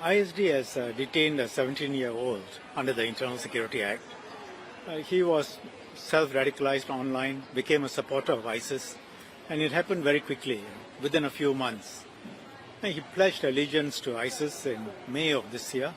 ISD has detained a 17-year-old under the Internal Security Act. He was self-radicalized online, became a supporter of ISIS, and it happened very quickly, within a few months. And he pledged allegiance to ISIS in May of this year,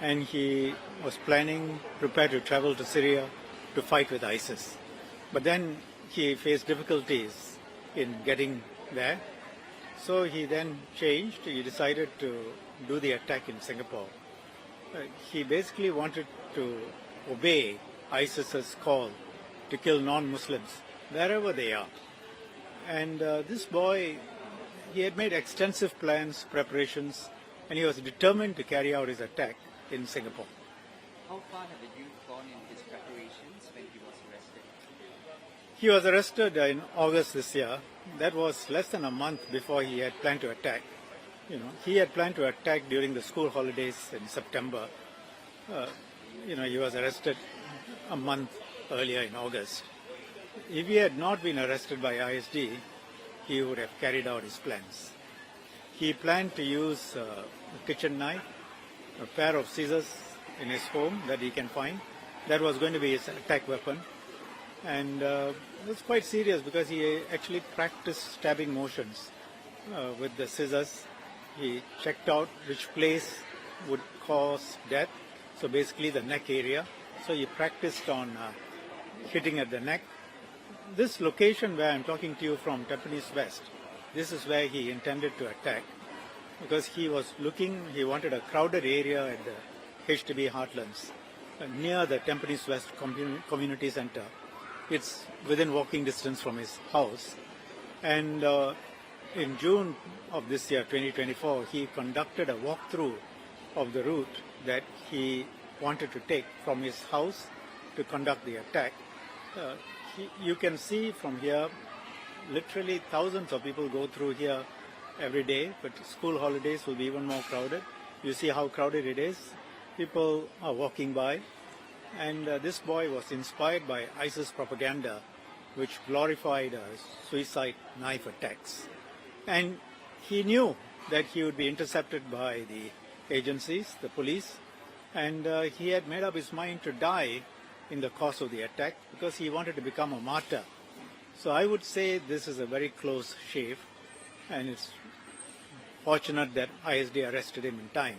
and he was prepared to travel to Syria to fight with ISIS. But then he faced difficulties in getting there, so he then changed. He decided to do the attack in Singapore. He basically wanted to obey ISIS's call to kill non-Muslims wherever they are. And this boy, he had made extensive plans, preparations, and he was determined to carry out his attack in Singapore. How far have the youth gone in his preparations when he was arrested? He was arrested in August this year. That was less than a month before he had planned to attack. He had planned to attack during the school holidays in September. He was arrested a month earlier in August. If he had not been arrested by ISD, he would have carried out his plans. He planned to use a kitchen knife, a pair of scissors in his home that he can find. That was going to be his attack weapon. And it was quite serious because he actually practiced stabbing motions with the scissors. He checked out which place would cause death, so basically the neck area. So he practiced on hitting at the neck. This location where I'm talking to you from, Tampines West, this is where he intended to attack because he wanted a crowded area at the HDB Heartlands near the Tampines West Community Center. It's within walking distance from his house. And in June of this year, 2024, he conducted a walkthrough of the route that he wanted to take from his house to conduct the attack. You can see from here, literally thousands of people go through here every day, but school holidays will be even more crowded. You see how crowded it is. People are walking by. And this boy was inspired by ISIS propaganda, which glorified suicide knife attacks. And he knew that he would be intercepted by the agencies, the police, and he had made up his mind to die in the course of the attack because he wanted to become a martyr. So I would say this is a very close shave, and it's fortunate that ISD arrested him in time.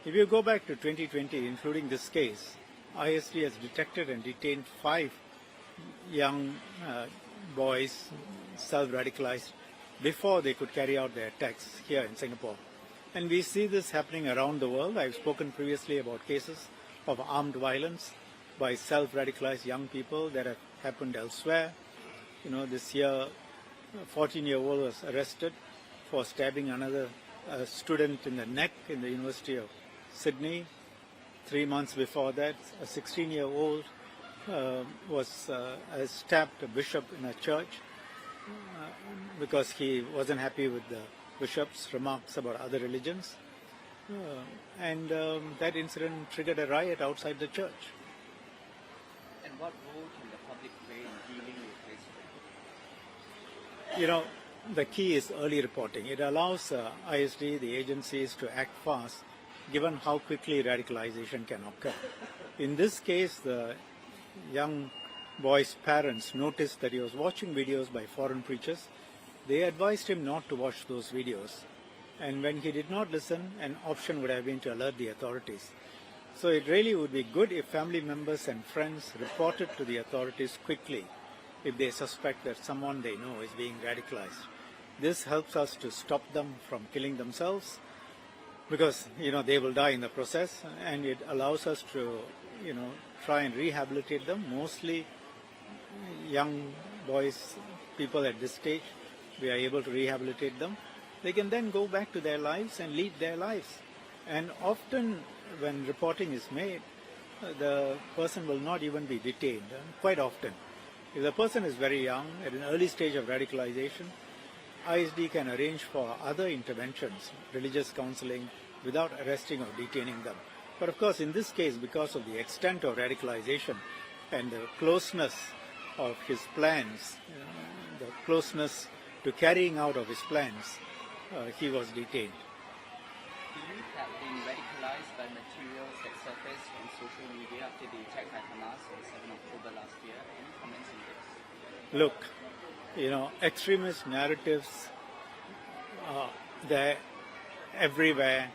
If you go back to 2020, including this case, ISD has detected and detained 5 young boys, self-radicalized, before they could carry out their attacks here in Singapore. And we see this happening around the world. I've spoken previously about cases of armed violence by self-radicalized young people that have happened elsewhere. This year, a 14-year-old was arrested for stabbing another student in the neck in the University of Sydney. 3 months before that, a 16-year-old was stabbed a bishop in a church because he wasn't happy with the bishop's remarks about other religions. And that incident triggered a riot outside the church. And what role can the public play in dealing with this? The key is early reporting. It allows ISD, the agencies, to act fast given how quickly radicalization can occur. In this case, the young boy's parents noticed that he was watching videos by foreign preachers. They advised him not to watch those videos. And when he did not listen, an option would have been to alert the authorities. So it really would be good if family members and friends reported to the authorities quickly if they suspect that someone they know is being radicalized. This helps us to stop them from killing themselves, because they will die in the process, and it allows us to try and rehabilitate them, mostly young boys, people at this stage. We are able to rehabilitate them. They can then go back to their lives and lead their lives. And often when reporting is made, the person will not even be detained, quite often. If the person is very young, at an early stage of radicalization, ISD can arrange for other interventions, religious counseling, without arresting or detaining them. But of course, in this case, because of the extent of radicalization and the closeness of his plans, the closeness to carrying out of his plans, he was detained. believe have been radicalized by materials that surfaced on social media after the attack by Hamas on 7 October last year. Any comments on this? Look, extremist narratives, they're everywhere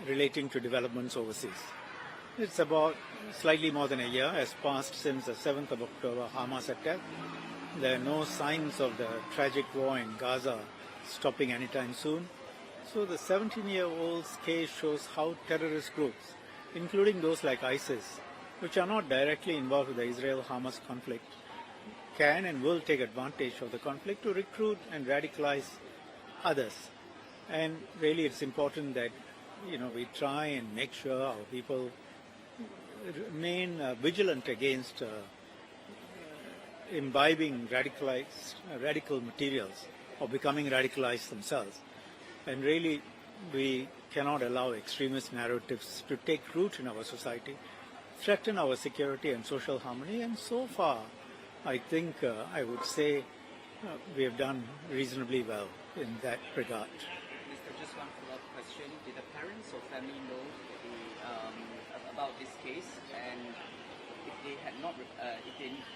relating to developments overseas. It's about slightly more than a year has passed since the 7th of October Hamas attack. There are no signs of the tragic war in Gaza stopping anytime soon. So the 17-year-old's case shows how terrorist groups, including those like ISIS, which are not directly involved with the Israel-Hamas conflict, can and will take advantage of the conflict to recruit and radicalize others. And really it's important that we try and make sure our people remain vigilant against imbibing radical materials or becoming radicalized themselves. And really we cannot allow extremist narratives to take root in our society, threaten our security and social harmony. And so far, I think I would say we have done reasonably well in that regard. Mr. Just one follow-up question. Did the parents or family know about this case? And if they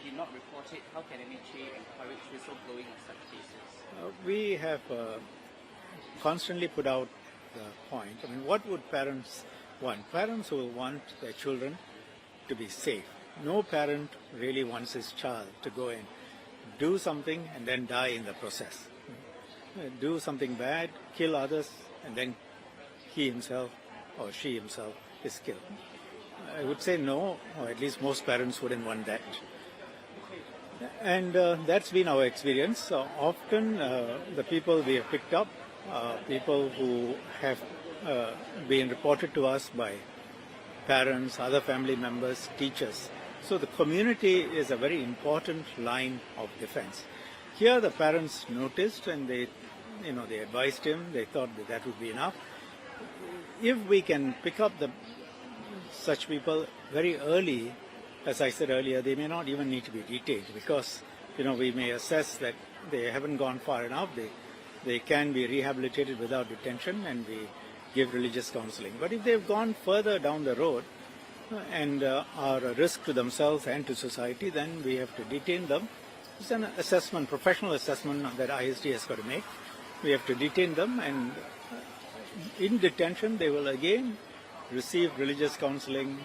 did not report it, how can NHA encourage whistleblowing of such cases? We have constantly put out the point. I mean, what would parents want? Parents will want their children to be safe. No parent really wants his child to go and do something and then die in the process. Do something bad, kill others, and then he himself or she himself is killed. I would say no, or at least most parents wouldn't want that. And that's been our experience. Often the people we have picked up are people who have been reported to us by parents, other family members, teachers. So the community is a very important line of defense. Here the parents noticed and they advised him, they thought that would be enough. If we can pick up such people very early, as I said earlier, they may not even need to be detained because, we may assess that they haven't gone far enough. They can be rehabilitated without detention and we give religious counseling. But if they've gone further down the road and are a risk to themselves and to society, then we have to detain them. It's an assessment, professional assessment that ISD has got to make. We have to detain them, and in detention they will again receive religious counseling,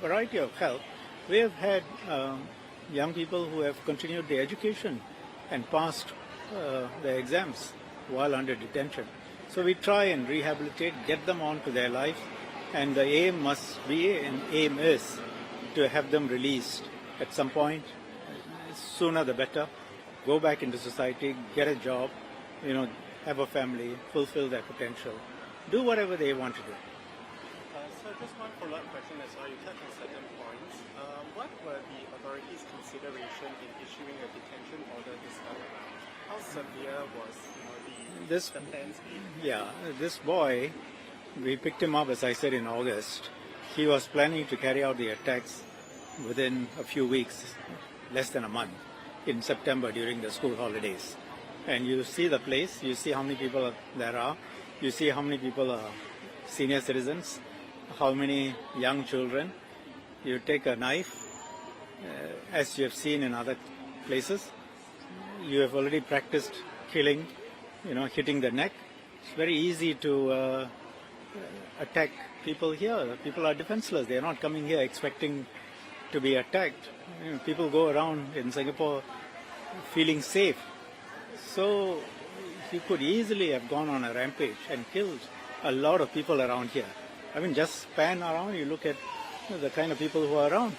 variety of help. We have had young people who have continued their education and passed their exams while under detention. So we try and rehabilitate, get them on to their life, and the aim must be, and aim is, to have them released at some point, sooner the better, go back into society, get a job, have a family, fulfill their potential, do whatever they want to do. So just one follow-up question as well. You touched on certain points. What were the authorities' consideration in issuing a detention order this time around? How severe was the offense? Yeah, this boy, we picked him up, as I said, in August. He was planning to carry out the attacks within a few weeks, less than a month, in September during the school holidays. And you see the place, you see how many people there are, you see how many people are senior citizens, how many young children. You take a knife, as you have seen in other places. You have already practiced killing, hitting the neck. It's very easy to attack people here. People are defenseless. They are not coming here expecting to be attacked. People go around in Singapore feeling safe. So he could easily have gone on a rampage and killed a lot of people around here. I mean, just span around, you look at the kind of people who are around.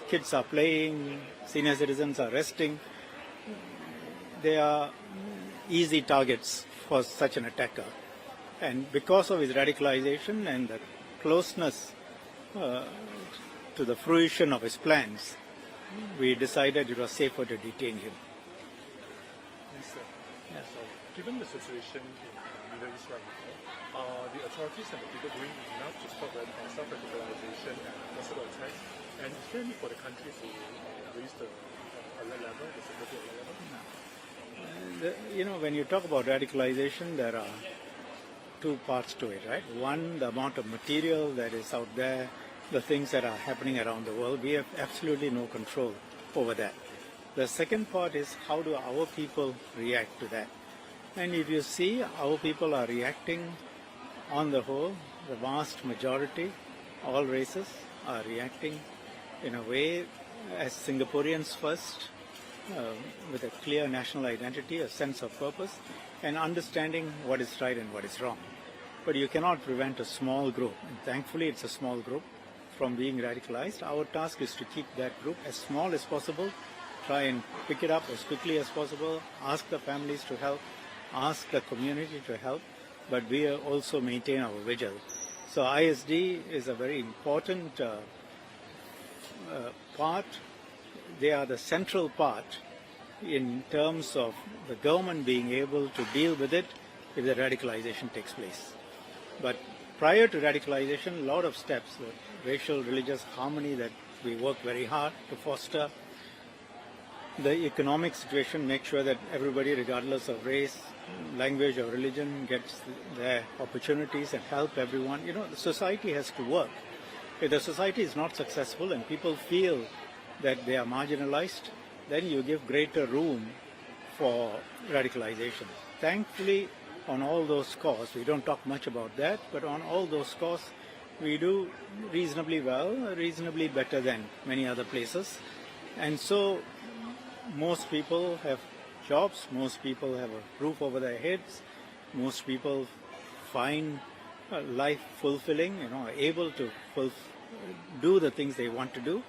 Kids are playing, senior citizens are resting. They are easy targets for such an attacker. And because of his radicalization and the closeness to the fruition of his plans, we decided it was safer to detain him. Yes, sir. Yeah. So, given the situation in the Middle East right now, are the authorities and the people doing enough to stop self-radicalization and possible attacks? And is there need for the country to raise the alert level, the security alert level? When you talk about radicalization, there are two parts to it, right? One, the amount of material that is out there, the things that are happening around the world. We have absolutely no control over that. The second part is how do our people react to that? And if you see, our people are reacting on the whole, the vast majority, all races are reacting in a way as Singaporeans first, with a clear national identity, a sense of purpose, and understanding what is right and what is wrong. But you cannot prevent a small group, and thankfully it's a small group, from being radicalized. Our task is to keep that group as small as possible, try and pick it up as quickly as possible, ask the families to help, ask the community to help, but we also maintain our vigil. So ISD is a very important part. They are the central part in terms of the government being able to deal with it if the radicalization takes place. But prior to radicalization, a lot of steps, the racial, religious harmony that we work very hard to foster, the economic situation, make sure that everybody, regardless of race, language or religion, gets their opportunities and help everyone. The society has to work. If the society is not successful and people feel that they are marginalized, then you give greater room for radicalization. Thankfully, on all those scores, we don't talk much about that, but on all those scores, we do reasonably well, reasonably better than many other places. And so most people have jobs, most people have a roof over their heads, most people find life fulfilling, are able to do the things they want to do.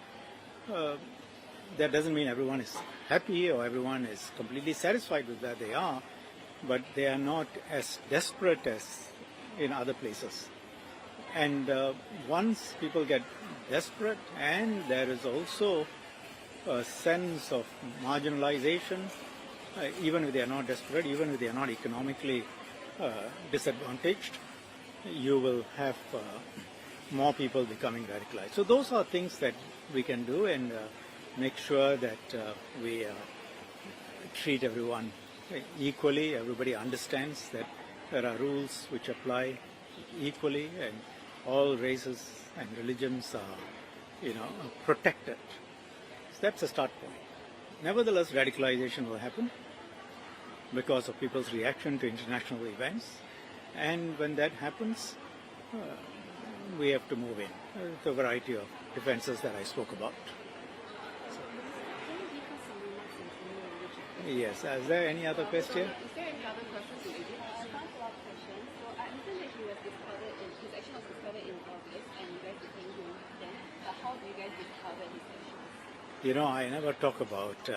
That doesn't mean everyone is happy or everyone is completely satisfied with where they are, but they are not as desperate as in other places. And once people get desperate, and there is also a sense of marginalization, even if they are not desperate, even if they are not economically disadvantaged, you will have more people becoming radicalized. So those are things that we can do and make sure that we treat everyone equally. Everybody understands that there are rules which apply equally, and all races and religions are, protected. So that's a start point. Nevertheless, radicalization will happen because of people's reaction to international events, and when that happens, we have to move in. The variety of defenses that I spoke about. Yes. Is there any other question? Is there any other questions related? A follow-up question. So I understand that his action was discovered in August, and you guys detained him then. But how do you guys discover his actions? I never talk about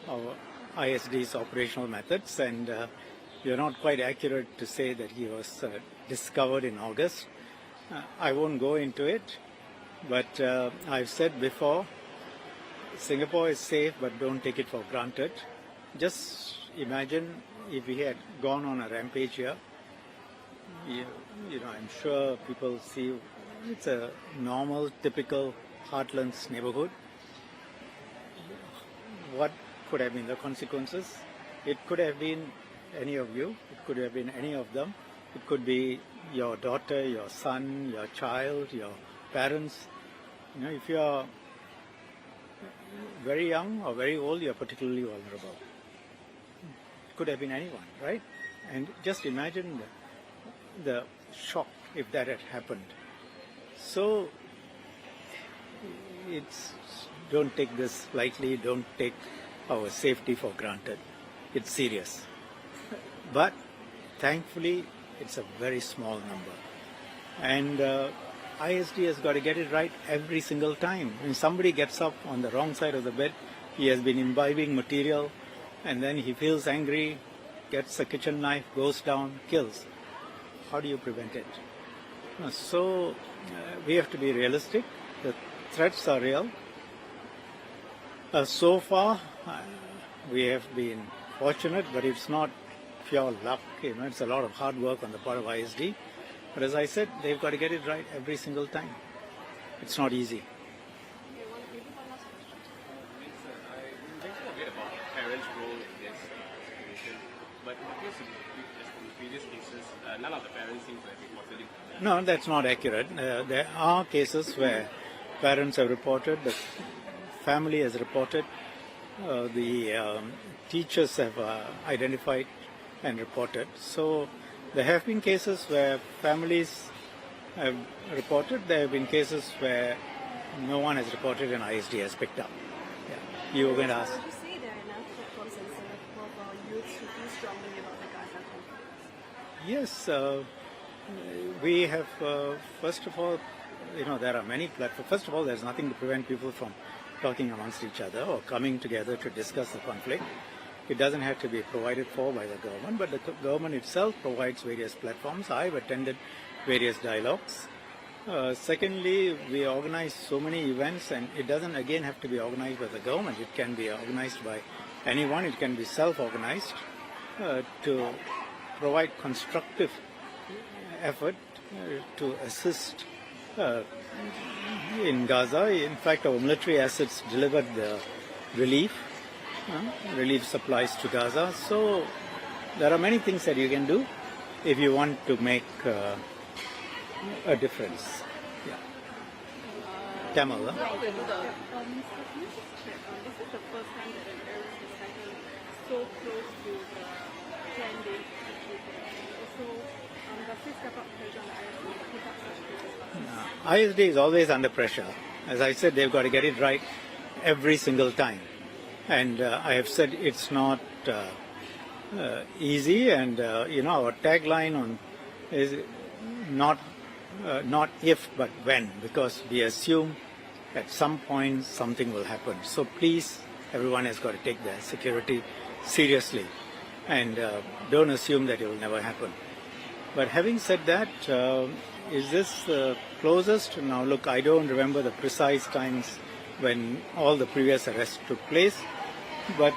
our ISD's operational methods, and you're not quite accurate to say that he was discovered in August. I won't go into it, but I've said before, Singapore is safe, but don't take it for granted. Just imagine if we had gone on a rampage here. I'm sure people see it's a normal, typical Heartlands neighborhood. What could have been the consequences? It could have been any of you. It could have been any of them. It could be your daughter, your son, your child, your parents. If you are very young or very old, you are particularly vulnerable. It could have been anyone, right? And just imagine the shock if that had happened. So don't take this lightly. Don't take our safety for granted. It's serious. But thankfully, it's a very small number. And ISD has got to get it right every single time. When somebody gets up on the wrong side of the bed, he has been imbibing material, and then he feels angry, gets a kitchen knife, goes down, kills. How do you prevent it? So we have to be realistic. The threats are real. So far, we have been fortunate, but it's not pure luck. It's a lot of hard work on the part of ISD. But as I said, they've got to get it right every single time. It's not easy. I'm thinking a bit about parents' role in this. from previous cases, none of the parents seem to have reported it. No, that's not accurate. There are cases where parents have reported, the family has reported, the teachers have identified and reported. So there have been cases where families have reported. There have been cases where no one has reported and ISD has picked up. Yeah. You were going to ask? Would you say there are enough platforms in Singapore for youth to feel strongly about the Gaza conflict? Yes, we have, first of all, there are many platforms. First of all, there's nothing to prevent people from talking amongst each other or coming together to discuss the conflict. It doesn't have to be provided for by the government, but the government itself provides various platforms. I've attended various dialogues. Secondly, we organize so many events, and it doesn't again have to be organized by the government. It can be organized by anyone. It can be self-organized to provide constructive effort to assist in Gaza. In fact, our military assets delivered the relief supplies to Gaza. So there are many things that you can do if you want to make a difference. Yeah. Kamal, huh? This is the first time that an airlift is cycling so close to the 10-day also, does this step up pressure on the ISD to pick up such cases? ISD is always under pressure. As I said, they've got to get it right every single time. And I have said it's not easy, and our tagline is not if but when, because we assume at some point something will happen. So please, everyone has got to take their security seriously and don't assume that it will never happen. But having said that, is this closest? Now look, I don't remember the precise times when all the previous arrests took place, but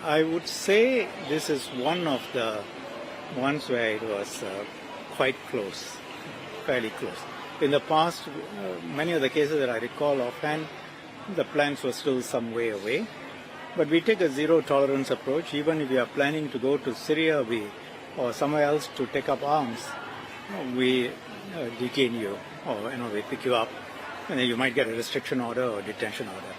I would say this is one of the ones where it was quite close, fairly close. In the past, many of the cases that I recall offhand, the plans were still some way away. But we take a zero tolerance approach. Even if you are planning to go to Syria or somewhere else to take up arms, we detain you, or we pick you up, and then you might get a restriction order or detention order.